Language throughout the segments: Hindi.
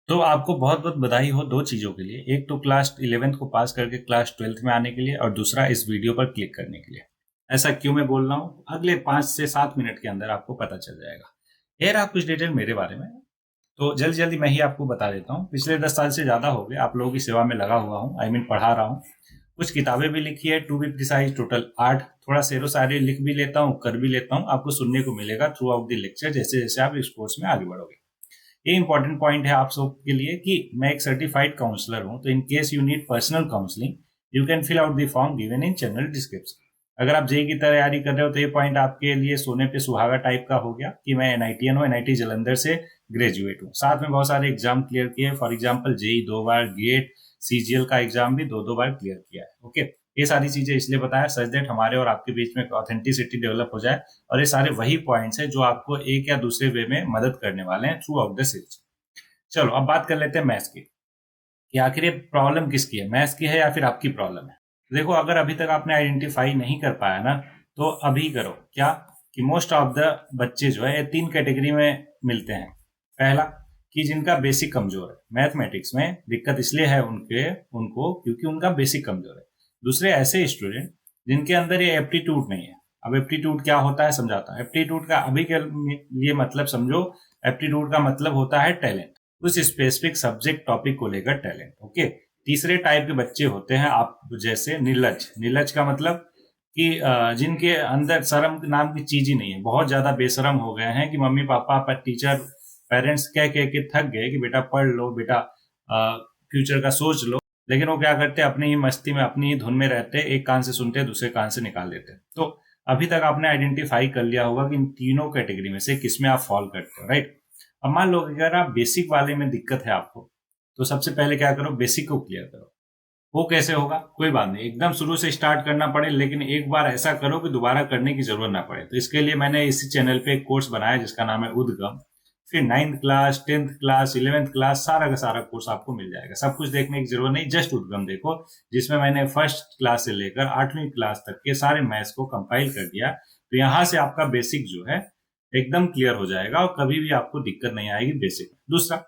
तो आपको बहुत बहुत बधाई हो दो चीज़ों के लिए। एक तो क्लास 11th को पास करके क्लास 12th में आने के लिए, और दूसरा इस वीडियो पर क्लिक करने के लिए। ऐसा क्यों मैं बोल रहा हूँ, अगले 5 से 7 मिनट के अंदर आपको पता चल जाएगा। ये रहा कुछ डिटेल मेरे बारे में। तो जल्दी जल्दी मैं ही आपको बता देता हूँ। पिछले 10 साल से ज़्यादा हो गए आप लोगों की सेवा में लगा हुआ हूँ, आई मीन पढ़ा रहा हूँ। कुछ किताबें भी लिखी है, टू बी प्रिसाइज टोटल 8। थोड़ा शेरो शायरी लिख भी लेता हूँ, कर भी लेता हूँ। आपको सुनने को मिलेगा थ्रू आउट द लेक्चर, जैसे जैसे आप इस कोर्स में आगे बढ़ोगे। ये इंपॉर्टेंट पॉइंट है आप सब के लिए कि मैं एक सर्टिफाइड काउंसलर हूं, तो in case you need personal counselling you can fill out the form given in general description. अगर आप जेई की तैयारी कर रहे हो तो ये पॉइंट आपके लिए सोने पे सुहागा टाइप का हो गया कि मैं एनआईटीएन हूँ, एनआईटी जलंधर से ग्रेजुएट हूँ, साथ में बहुत सारे एग्जाम क्लियर किए। फॉर एग्जाम्पल जेई 2 बार, गेट सीजीएल का एग्जाम भी दो दो बार क्लियर किया है। ओके, ये सारी चीजें इसलिए बताया सच दैट हमारे और आपके बीच में ऑथेंटिसिटी डेवलप हो जाए, और ये सारे वही पॉइंट्स हैं जो आपको एक या दूसरे वे में मदद करने वाले हैं थ्रू आउट द सीरीज। चलो अब बात कर लेते हैं मैथ्स की, कि आखिर ये प्रॉब्लम किसकी है, मैथ्स की है या फिर आपकी प्रॉब्लम है। देखो, अगर अभी तक आपने आइडेंटिफाई नहीं कर पाया ना, तो अभी करो क्या, कि मोस्ट ऑफ द बच्चे जो है ये 3 कैटेगरी में मिलते हैं। पहला, कि जिनका बेसिक कमजोर है, मैथमेटिक्स में दिक्कत इसलिए है उनको क्योंकि उनका बेसिक कमजोर है। दूसरे, ऐसे स्टूडेंट जिनके अंदर ये एप्टीट्यूड नहीं है। अब एप्टीट्यूड क्या होता है समझाता हूं। एप्टीट्यूड का अभी के लिए मतलब समझो, एप्टीट्यूड का मतलब होता है टैलेंट, उस स्पेसिफिक सब्जेक्ट टॉपिक को लेकर टैलेंट। ओके। तीसरे टाइप के बच्चे होते हैं आप जैसे निर्लज। निर्लज का मतलब कि जिनके अंदर शर्म नाम की चीज ही नहीं है, बहुत ज्यादा बेशरम हो गए हैं कि मम्मी पापा पर टीचर पेरेंट्स कह कह के थक गए कि बेटा पढ़ लो, बेटा फ्यूचर का सोच लो। लेकिन वो क्या करते, अपनी ही मस्ती में अपनी ही धुन में रहते, एक कान से सुनते दूसरे कान से निकाल देते। तो अभी तक आपने आइडेंटिफाई कर लिया होगा कि इन तीनों कैटेगरी में से किसमें आप फॉल करते हो, राइट। अब मान लो अगर आप बेसिक वाले में दिक्कत है आपको, तो सबसे पहले क्या करो, बेसिक को क्लियर करो। वो कैसे होगा, कोई बात नहीं, एकदम शुरू से स्टार्ट करना पड़े, लेकिन एक बार ऐसा करो कि दोबारा करने की जरूरत ना पड़े। तो इसके लिए मैंने इसी चैनल पे एक कोर्स बनाया जिसका नाम है उद्गम। फिर 9th class, 10th class, 11th class, सारा का सारा कोर्स आपको मिल जाएगा। सब कुछ देखने की जरूरत नहीं, जस्ट उद्गम देखो, जिसमें मैंने फर्स्ट क्लास से लेकर 8वीं क्लास तक के सारे मैथ्स को कंपाइल कर दिया। तो यहाँ से आपका बेसिक जो है एकदम क्लियर हो जाएगा, और कभी भी आपको दिक्कत नहीं आएगी बेसिक में। दूसरा,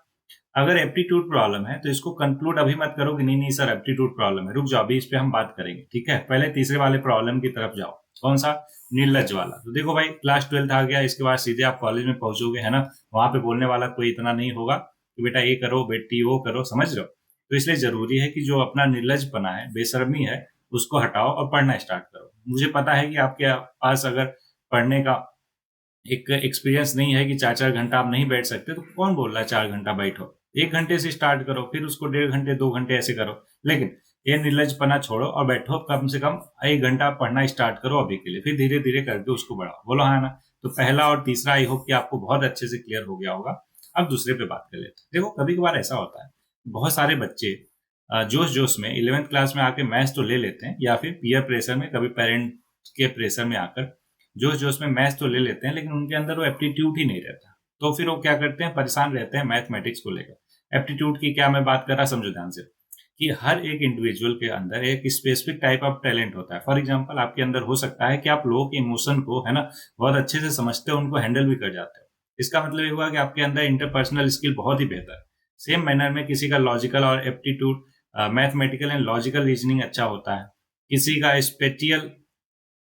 अगर एप्टीट्यूड प्रॉब्लम है तो इसको कंक्लूड अभी मत करो कि नहीं नहीं सर एप्टीट्यूड प्रॉब्लम है, रुक जाओ, अभी इस पे हम बात करेंगे, ठीक है। पहले तीसरे वाले प्रॉब्लम की तरफ जाओ। कौन सा, निर्लज वाला। तो देखो भाई, क्लास 12th आ गया, इसके बाद सीधे आप कॉलेज में पहुंचोगे, है ना। वहां पे बोलने वाला कोई इतना नहीं होगा कि बेटा ये करो, बेटी वो करो, समझ रहे हो। तो इसलिए जरूरी है कि जो अपना निर्लजपना है, बेशर्मी है, उसको हटाओ और पढ़ना स्टार्ट करो। मुझे पता है कि आपके पास अगर पढ़ने का एक एक्सपीरियंस नहीं है कि 4-4 घंटा आप नहीं बैठ सकते, तो कौन बोल रहा है 4 घंटा बैठो। 1 घंटे से स्टार्ट करो, फिर उसको 1.5 घंटे 2 घंटे ऐसे करो। लेकिन ये निर्लजपना छोड़ो और बैठो, कम से कम 1 घंटा पढ़ना स्टार्ट करो अभी के लिए, फिर धीरे धीरे करके उसको बढ़ाओ। बोलो हाँ ना। तो पहला और तीसरा आई होप कि आपको बहुत अच्छे से क्लियर हो गया होगा। अब दूसरे पे बात कर लेते हैं। देखो, कभी कभार ऐसा होता है, बहुत सारे बच्चे जोश जोश में 11th क्लास में आके मैथ्स तो ले लेते हैं, या फिर पीयर प्रेशर में, कभी पेरेंट के प्रेशर में आकर जोश जोश में मैथ्स तो ले लेते हैं, लेकिन उनके अंदर वो एप्टीट्यूड ही नहीं रहता। तो फिर वो क्या करते हैं, परेशान रहते हैं मैथमेटिक्स को लेकर। एप्टीट्यूड की क्या मैं बात कर रहा, समझो ध्यान से, कि हर एक इंडिविजुअल के अंदर एक स्पेसिफिक टाइप ऑफ टैलेंट होता है। फॉर एग्जाम्पल, आपके अंदर हो सकता है कि आप लोगों के इमोशन को, है ना, बहुत अच्छे से समझते हो, उनको हैंडल भी कर जाते हो। इसका मतलब ये हुआ कि आपके अंदर इंटरपर्सनल स्किल बहुत ही बेहतर है। सेम मैनर में किसी का लॉजिकल और aptitude, mathematical and logical reasoning अच्छा होता है, किसी का स्पेटियल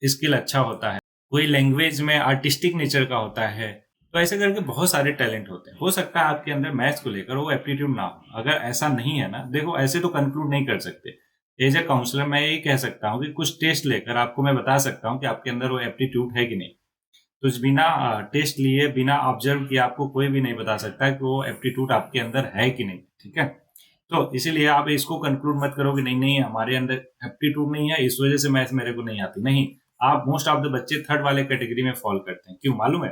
स्किल अच्छा होता है, कोई लैंग्वेज में आर्टिस्टिक नेचर का होता है। तो ऐसे करके बहुत सारे टैलेंट होते हैं। हो सकता है आपके अंदर मैथ्स को लेकर वो एप्टीट्यूड ना हो। अगर ऐसा नहीं है ना, देखो ऐसे तो कंक्लूड नहीं कर सकते। एज ए काउंसलर मैं यही कह सकता हूँ कि कुछ टेस्ट लेकर आपको मैं बता सकता हूँ कि आपके अंदर वो एप्टीट्यूड है कि नहीं। तो बिना टेस्ट लिए, बिना ऑब्जर्व किए आपको कोई भी नहीं बता सकता कि वो एप्टीट्यूड आपके अंदर है कि नहीं, ठीक है। तो इसीलिए आप इसको कंक्लूड मत करो कि नहीं नहीं हमारे अंदर एप्टीट्यूड नहीं है, इस वजह से मैथ्स मेरे को नहीं आती। नहीं, आप मोस्ट ऑफ द बच्चे थर्ड वाले कैटेगरी में फॉल करते हैं। क्यों मालूम है?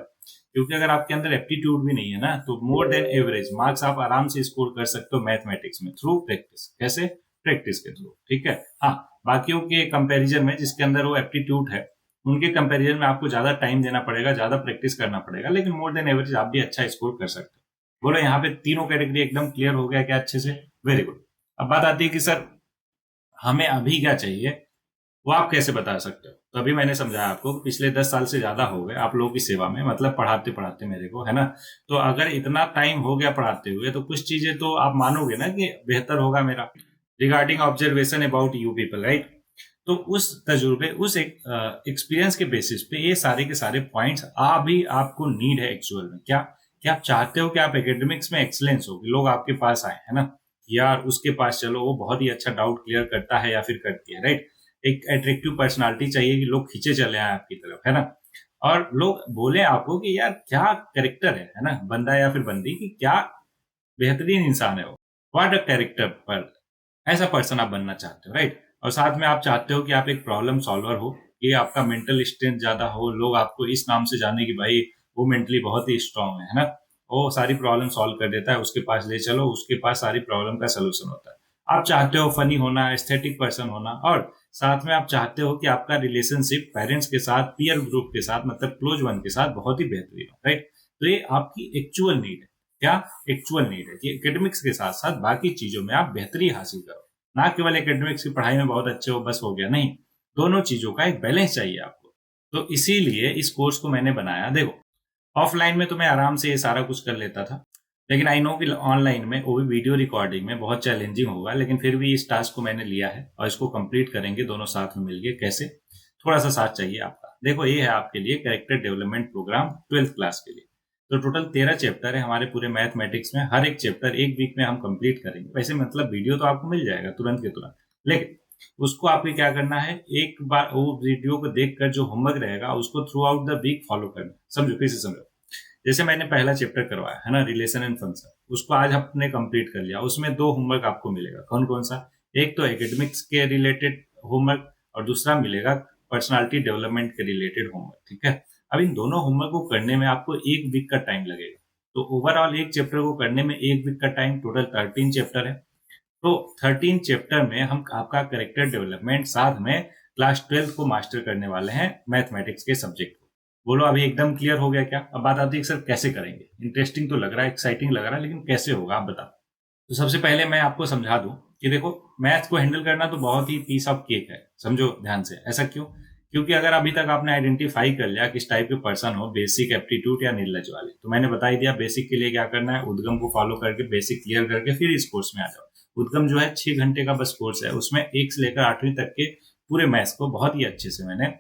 क्योंकि अगर आपके अंदर एप्टीट्यूड भी नहीं है ना, तो मोर देन एवरेज मार्क्स आप आराम से स्कोर कर सकते हो मैथमेटिक्स में थ्रू प्रैक्टिस। कैसे? प्रैक्टिस के थ्रू, ठीक है। हाँ, बाकियों के कंपैरिजन में जिसके अंदर वो एप्टीट्यूड है, उनके कंपैरिजन में आपको ज्यादा टाइम देना पड़ेगा, ज्यादा प्रैक्टिस करना पड़ेगा, लेकिन मोर देन एवरेज आप भी अच्छा स्कोर कर सकते हो। बोलो, यहाँ पे तीनों कैटेगरी एकदम क्लियर हो गया क्या अच्छे से? Very good. अब बात आती है कि सर हमें अभी क्या चाहिए, वो आप कैसे बता सकते हो? तो अभी मैंने समझाया आपको कि पिछले 10 साल से ज्यादा हो गए आप लोगों की सेवा में, मतलब पढ़ाते पढ़ाते मेरे को, है ना। तो अगर इतना टाइम हो गया पढ़ाते हुए, तो कुछ चीजें तो आप मानोगे ना कि बेहतर होगा मेरा। Regarding observation about you people, right. तो उस तजुर्बे, उस एक्सपीरियंस के बेसिस पे ये सारे के सारे पॉइंट्स अभी आपको नीड है एक्चुअल में। क्या क्या आप चाहते हो कि आप एकेडमिक्स में एक्सलेंस हो, कि लोग आपके पास आए, है ना। यार उसके पास चलो, वो बहुत ही अच्छा डाउट क्लियर करता है या फिर करती है, राइट। एक अट्रैक्टिव पर्सनालिटी चाहिए कि लोग खींचे चले आए आपकी तरफ, है ना। और लोग बोले आपको कि यार क्या कैरेक्टर है ना, बंदा या फिर बंदी, की क्या बेहतरीन इंसान है वो, व्हाट अ कैरेक्टर। पर ऐसा पर्सन आप बनना चाहते हो, राइट। और साथ में आप चाहते हो कि आप एक प्रॉब्लम सॉल्वर हो, कि आपका मेंटल स्ट्रेंथ ज्यादा हो, लोग आपको इस नाम से जाने कि भाई वो मेंटली बहुत ही स्ट्रांग है ना। वो सारी प्रॉब्लम सॉल्व कर देता है, उसके पास ले चलो, उसके पास सारी प्रॉब्लम का सोल्यूशन होता है। आप चाहते हो फनी होना, एस्थेटिक पर्सन होना, और साथ में आप चाहते हो कि आपका रिलेशनशिप पेरेंट्स के साथ, पीयर ग्रुप के साथ, मतलब क्लोज वन के साथ बहुत ही बेहतरीन हो, राइट। तो ये आपकी एक्चुअल नीड है। क्या एक्चुअल नीड है कि एकेडमिक्स के साथ साथ बाकी चीजों में आप बेहतरी हासिल करो, ना केवल एकेडमिक्स की पढ़ाई में बहुत अच्छे हो बस हो गया, नहीं। दोनों चीजों का एक बैलेंस चाहिए आपको। तो इसीलिए इस कोर्स को मैंने बनाया। देखो, ऑफलाइन में तो मैं आराम से ये सारा कुछ कर लेता था, लेकिन आई नो कि ऑनलाइन में, वो भी वीडियो रिकॉर्डिंग में, बहुत चैलेंजिंग होगा। लेकिन फिर भी इस टास्क को मैंने लिया है और इसको कंप्लीट करेंगे दोनों साथ में मिलके। कैसे? थोड़ा सा साथ चाहिए आपका। देखो, ये है आपके लिए character development programme 12th class के लिए। तो टोटल 13 चैप्टर है हमारे पूरे मैथमेटिक्स में। हर एक चैप्टर एक वीक में हम कंप्लीट करेंगे। वैसे मतलब वीडियो तो आपको मिल जाएगा तुरंत के तुरंत, लेकिन उसको आपको क्या करना है, एक बार वो वीडियो को देखकर जो होमवर्क रहेगा उसको throughout the week follow करना। समझो, कैसे समझो? जैसे मैंने पहला चैप्टर करवाया है ना, रिलेशन एंड फंक्शन, उसको आज आपने कंप्लीट कर लिया। उसमें 2 होमवर्क आपको मिलेगा। कौन कौन सा? एक तो एकेडमिक्स के रिलेटेड होमवर्क, और दूसरा मिलेगा पर्सनालिटी डेवलपमेंट के रिलेटेड होमवर्क, ठीक है। अब इन दोनों होमवर्क को करने में आपको 1 वीक का टाइम लगेगा। तो ओवरऑल एक चैप्टर को करने में 1 वीक का टाइम, टोटल 13 चैप्टर है। तो 13 चैप्टर में हम आपका कैरेक्टर डेवलपमेंट, साथ में क्लास 12 को मास्टर करने वाले हैं मैथमेटिक्स के सब्जेक्ट को। बोलो, अभी एकदम क्लियर हो गया क्या? अब बात आती है सर कैसे करेंगे। इंटरेस्टिंग तो लग रहा है, एक्साइटिंग लग रहा है, लेकिन कैसे होगा आप बताओ। तो सबसे पहले मैं आपको समझा दूं कि देखो, मैथ्स को हैंडल करना तो बहुत ही पीस ऑफ केक है, समझो ध्यान से। ऐसा क्यों? क्योंकि अगर अभी तक आपने आइडेंटिफाई कर लिया किस टाइप के पर्सन हो, बेसिक, एप्टीट्यूड या निर्लज वाले, तो मैंने बता ही दिया बेसिक के लिए क्या करना है। उद्गम को फॉलो करके बेसिक क्लियर करके फिर इस कोर्स में आ जाओ। उद्गम जो है 6 घंटे का बस कोर्स है, उसमें 1 से लेकर 8वीं तक के पूरे मैथ्स को बहुत ही अच्छे से मैंने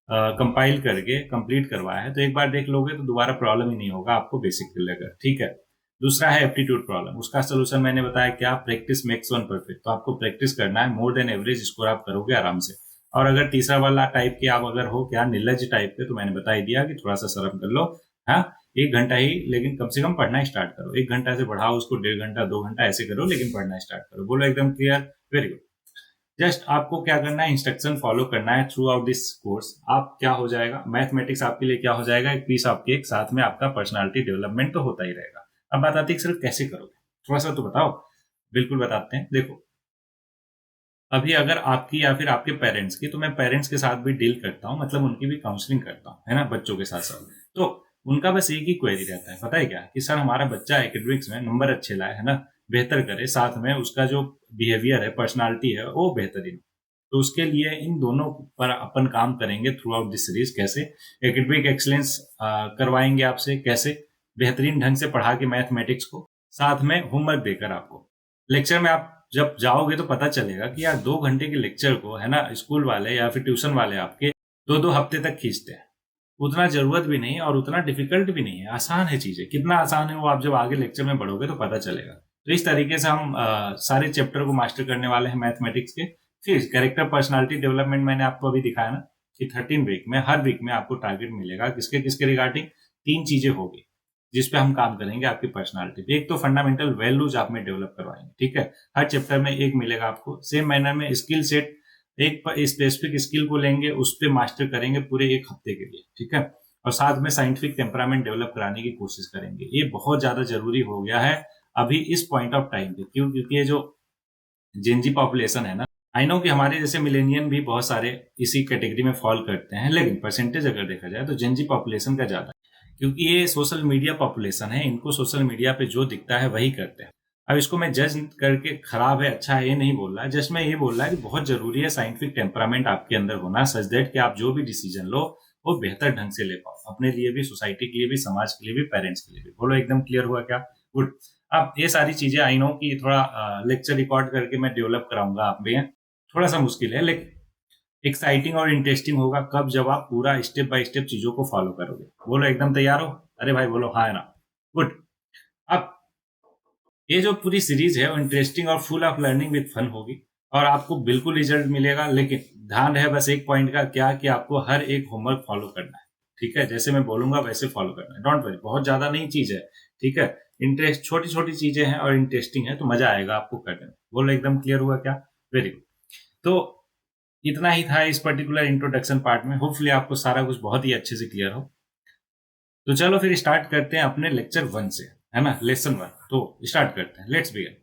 कंपाइल करके कंप्लीट करवाया है। तो एक बार देख लोगे तो दोबारा प्रॉब्लम ही नहीं होगा आपको बेसिक को लेकर, ठीक है। दूसरा है एप्टीट्यूड प्रॉब्लम, उसका सोल्यूशन मैंने बताया क्या, प्रैक्टिस मेक्स वन परफेक्ट। तो आपको प्रैक्टिस करना है, मोर देन एवरेज स्कोर आप करोगे आराम से। और अगर तीसरा वाला टाइप के आप अगर हो क्या, निर्लज टाइप के, तो मैंने बता ही दिया कि थोड़ा सा शर्म कर लो। हाँ, 1 घंटा ही, लेकिन कम से कम पढ़ना स्टार्ट करो। 1 घंटा से बढ़ाओ उसको 1.5 घंटा, 2 घंटा ऐसे करो, लेकिन पढ़ना स्टार्ट करो। बोलो एकदम क्लियर? Very good. जस्ट आपको क्या करना है, इंस्ट्रक्शन फॉलो करना है थ्रू आउट दिस कोर्स। आप क्या हो जाएगा, मैथमेटिक्स आपके लिए क्या हो जाएगा, एक पीस ऑफ केक, साथ में आपका पर्सनालिटी डेवलपमेंट तो होता ही रहेगा। अब बात आती है सिर्फ कैसे करोगे, थोड़ा सा तो बताओ। बिल्कुल बताते हैं। देखो, अभी अगर आपकी या फिर आपके पेरेंट्स की, तो मैं पेरेंट्स के साथ भी डील करता हूँ, मतलब उनकी भी काउंसलिंग करता हूँ, है ना, बच्चों के साथ साथ। तो उनका बस एक ही क्वेरी रहता है, पता है क्या, कि सर हमारा बच्चा एकेडमिक्स में नंबर अच्छे लाए, है ना, बेहतर करे, साथ में उसका जो बिहेवियर है, पर्सनालिटी है, वो बेहतरीन। तो उसके लिए इन दोनों पर अपन काम करेंगे थ्रू आउट दिस सीरीज। कैसे? एकेडमिक एक्सलेंस करवाएंगे आपसे, कैसे बेहतरीन ढंग से पढ़ा के मैथमेटिक्स को, साथ में होमवर्क देकर आपको। लेक्चर में आप जब जाओगे तो पता चलेगा कि यार 2 घंटे के लेक्चर को, है ना, स्कूल वाले या फिर ट्यूशन वाले आपके 2-2 हफ्ते तक खींचते हैं। उतना जरूरत भी नहीं और उतना डिफिकल्ट भी नहीं है, आसान है चीजें। कितना आसान है वो आप जब आगे लेक्चर में बढ़ोगे तो पता चलेगा। तो इस तरीके से हम सारे चैप्टर को मास्टर करने वाले हैं मैथमेटिक्स के। फिर कैरेक्टर पर्सनालिटी डेवलपमेंट मैंने आपको अभी दिखाया ना, कि 13 वीक में, हर वीक में आपको टारगेट मिलेगा। किसके किसके रिगार्डिंग? 3 चीजें होगी जिसपे हम काम करेंगे आपकी पर्सनालिटी पे। एक तो फंडामेंटल वैल्यूज आप में डेवलप करवाएंगे, ठीक है। हर चैप्टर में एक मिलेगा आपको। सेम मैनर में स्किल सेट, एक स्पेसिफिक स्किल को लेंगे, उस पर मास्टर करेंगे पूरे 1 हफ्ते के लिए, ठीक है। और साथ में साइंटिफिक टेम्परामेंट डेवलप कराने की कोशिश करेंगे। ये बहुत ज्यादा जरूरी हो गया है अभी इस पॉइंट ऑफ टाइम पे। क्यों? क्योंकि ये जो जेनजी पॉपुलेशन है ना, आई नो कि हमारे जैसे मिलेनियन भी बहुत सारे इसी कैटेगरी में फॉल करते हैं, लेकिन परसेंटेज अगर देखा जाए तो जेनजी पॉपुलेशन का ज्यादा है। क्योंकि ये सोशल मीडिया पॉपुलेशन है, इनको सोशल मीडिया पे जो दिखता है वही करते हैं। अब इसको मैं जज करके खराब है अच्छा है ये नहीं बोल रहा, जस्ट मैं ये बोल रहा है कि बहुत जरूरी है साइंटिफिक टेम्परामेंट आपके अंदर होना, सच दैट कि आप जो भी डिसीजन लो वो बेहतर ढंग से ले पाओ, अपने लिए भी, सोसाइटी के लिए भी, समाज के लिए भी, पेरेंट्स के लिए भी। बोलो एकदम क्लियर हुआ क्या? गुड। अब ये सारी चीजें आई नो कि थोड़ा लेक्चर रिकॉर्ड करके मैं डेवलप कराऊंगा आप में, थोड़ा सा मुश्किल है, लेकिन एक्साइटिंग और इंटरेस्टिंग होगा कब, जब आप पूरा स्टेप बाय स्टेप चीजों को फॉलो करोगे। बोलो एकदम तैयार हो? अरे भाई बोलो हाँ है ना? गुड। अब ये जो पूरी सीरीज है वो इंटरेस्टिंग और full of learning with fun होगी और आपको बिल्कुल रिजल्ट मिलेगा, लेकिन ध्यान है बस एक पॉइंट का, क्या कि आपको हर एक होमवर्क फॉलो करना है। ठीक है, जैसे मैं बोलूंगा वैसे फॉलो करना है, डोंट वरी, बहुत ज्यादा नहीं चीज है। ठीक है, इंटरेस्ट, छोटी छोटी चीजें हैं और इंटरेस्टिंग है तो मजा आएगा आपको करने में। बोलो एकदम क्लियर हुआ क्या? Very good. तो इतना ही था इस पर्टिकुलर इंट्रोडक्शन पार्ट में, होपफुली आपको सारा कुछ बहुत ही अच्छे से क्लियर हो। तो चलो फिर स्टार्ट करते हैं अपने लेक्चर 1 से, है ना, लेसन 1। तो स्टार्ट करते हैं, लेट्स बिगिन।